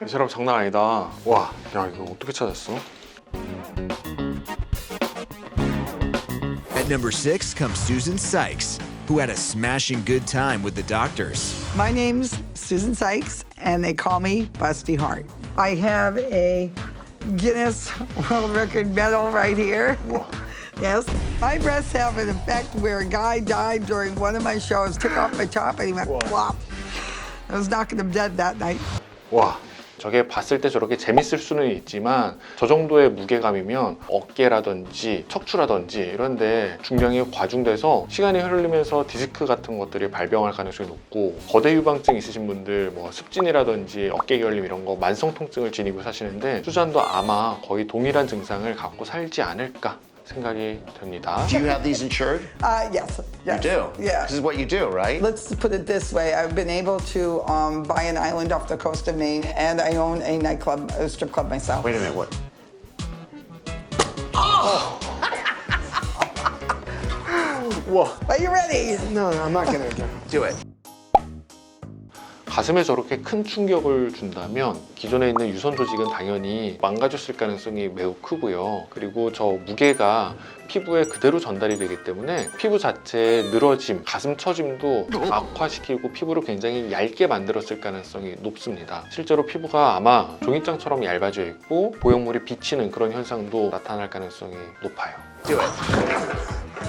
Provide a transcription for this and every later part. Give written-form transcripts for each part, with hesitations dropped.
이 사람 장난 아니다. 와, 야 이거 어떻게 찾았어? At number 6 comes Susan Sykes, who had a smashing good time with the doctors. My name's Susan Sykes, and they call me Busty Heart. I have a Guinness World Record medal right here. Yes. My breasts have an effect where a guy died during one of my shows, took off my top, and he went flop. I was knocking him dead that night. 와, 저게 봤을 때 저렇게 재밌을 수는 있지만 저 정도의 무게감이면 어깨라든지 척추라든지 이런데 중량이 과중돼서 시간이 흐르면서 디스크 같은 것들이 발병할 가능성이 높고 거대 유방증 있으신 분들 뭐 습진이라든지 어깨 결림 이런 거 만성 통증을 지니고 사시는데 수잔도 아마 거의 동일한 증상을 갖고 살지 않을까 생각이 됩니다. Do you have these insured? Yes. You do? Yeah. This is what you do, right? Let's put it this way. I've been able to buy an island off the coast of Maine, and I own a nightclub, a strip club myself. Wait a minute, what? Are you ready? No, I'm not gonna Do it. 가슴에 저렇게 큰 충격을 준다면 기존에 있는 유선 조직은 당연히 망가졌을 가능성이 매우 크고요. 그리고 저 무게가 피부에 그대로 전달이 되기 때문에 피부 자체의 늘어짐, 가슴 처짐도 악화시키고 피부를 굉장히 얇게 만들었을 가능성이 높습니다. 실제로 피부가 아마 종이장처럼 얇아져 있고 보형물이 비치는 그런 현상도 나타날 가능성이 높아요. Do it.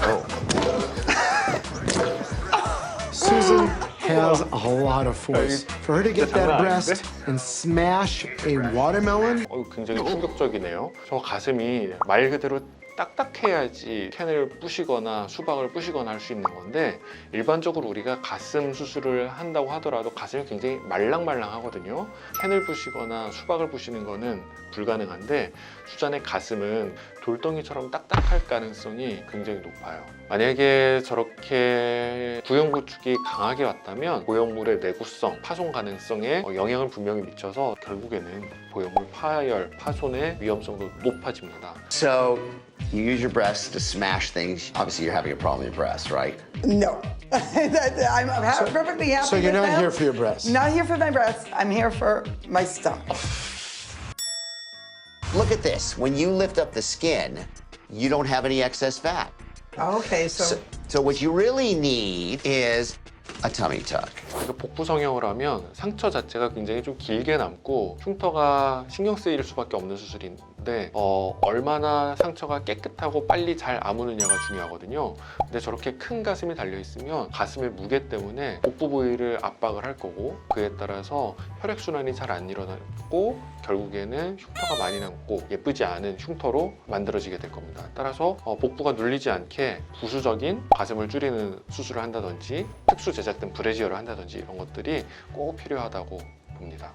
Susan has a lot of force. For her to get that breast and smash a watermelon, 굉장히 충격적이네요. 저 가슴이 말 그대로 딱딱해야지 캔을 부시거나 수박을 부시거나 할 수 있는 건데 일반적으로 우리가 가슴 수술을 한다고 하더라도 가슴이 굉장히 말랑말랑하거든요. 캔을 부시거나 수박을 부시는 거는 불가능한데 수잔의 가슴은 돌덩이처럼 딱딱할 가능성이 굉장히 높아요. 만약에 저렇게 부형 구축이 강하게 왔다면 보형물의 내구성, 파손 가능성에 영향을 분명히 미쳐서 결국에는 보형물 파열, 파손의 위험성도 높아집니다. So, you use your breasts to smash things. Obviously, you're having a problem with your breasts, right? No. I'm perfectly happy so you're with not them. here for your breasts. Not here for my breasts. I'm here for my stomach. Look at this. When you lift up the skin, you don't have any excess fat. Okay, So what you really need is a tummy tuck. 복부 성형을 하면 상처 자체가 굉장히 좀 길게 남고 흉터가 신경 쓰일 수밖에 없는 수술인데 얼마나 상처가 깨끗하고 빨리 잘 아무느냐가 중요하거든요. 근데 저렇게 큰 가슴이 달려 있으면 가슴의 무게 때문에 복부 부위를 압박을 할 거고 그에 따라서 혈액순환이 잘 안 일어나고 결국에는 흉터가 많이 남고 예쁘지 않은 흉터로 만들어지게 될 겁니다. 따라서 복부가 눌리지 않게 부수적인 가슴을 줄이는 수술을 한다든지 특수 제작된 브래지어를 한다든지 이런 것들이 꼭 필요하다고 봅니다.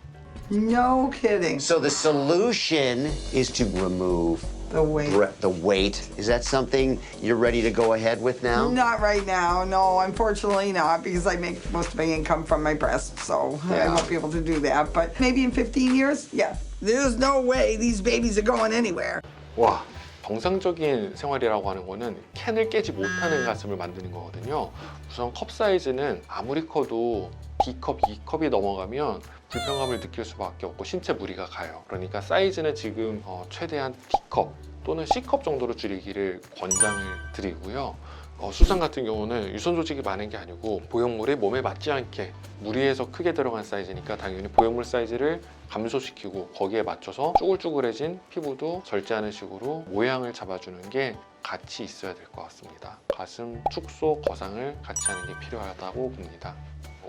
no kidding. So the solution is to remove The weight. the weight. Is that something you're ready to go ahead with now? Not right now, no, unfortunately not, because I make most of my income from my breasts, so I Yeah. won't be able to do that. But maybe in 15 years, yeah. There's no way these babies are going anywhere. 와, 정상적인 생활이라고 하는 거는 캔을 깨지 못하는 가슴을 만드는 거거든요. 우선 컵 사이즈는 아무리 커도 D컵, E컵이 넘어가면 불편감을 느낄 수밖에 없고 신체 무리가 가요. 그러니까 사이즈는 지금 최대한 D컵 또는 C컵 정도로 줄이기를 권장을 드리고요. 수산 같은 경우는 유선 조직이 많은 게 아니고 보형물이 몸에 맞지 않게 무리해서 크게 들어간 사이즈니까 당연히 보형물 사이즈를 감소시키고 거기에 맞춰서 쭈글쭈글해진 피부도 절제하는 식으로 모양을 잡아주는 게 같이 있어야 될 것 같습니다. 가슴 축소 거상을 같이 하는 게 필요하다고 봅니다.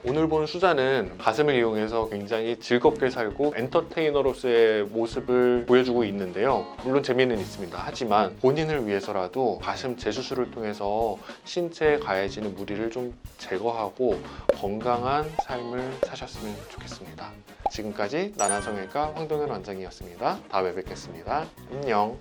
오늘 본 수잔은 가슴을 이용해서 굉장히 즐겁게 살고 엔터테이너로서의 모습을 보여주고 있는데요. 물론 재미는 있습니다. 하지만 본인을 위해서라도 가슴 재수술을 통해서 신체에 가해지는 무리를 좀 제거하고 건강한 삶을 사셨으면 좋겠습니다. 지금까지 나나성형외과 황동현 원장이었습니다. 다음에 뵙겠습니다. 안녕.